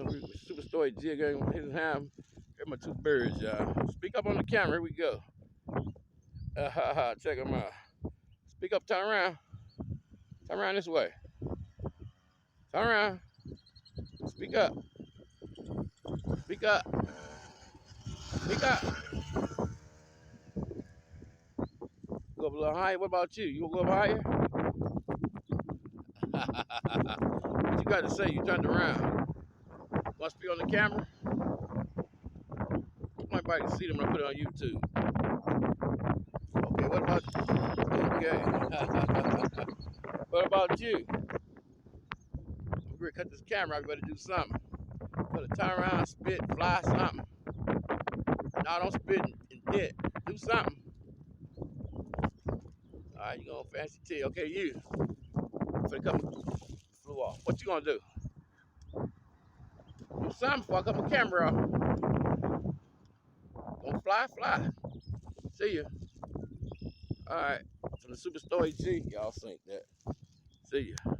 on the Superstore jig in his hand. Got my two birds, y'all. Speak up on the camera. Here we go. Check them out. Speak up. Turn around. Turn around this way. Turn around. Speak up. Speak up. Speak up. Go up a little higher. What about you? You want to go up higher? What you got to say? You turned around. Must be on the camera. Nobody can see them when I put it on YouTube. Okay, what about okay? What about you? I'm gonna cut this camera. I better do something. Better turn around, spit, fly, something. No, don't spit and dent. Do something. All right, you going fancy tea. Okay, you. For the couple flew off. What you gonna do? Do something before I cut my camera off. Don't fly, fly. See ya. All right. From the Superstore G, y'all think that. See ya.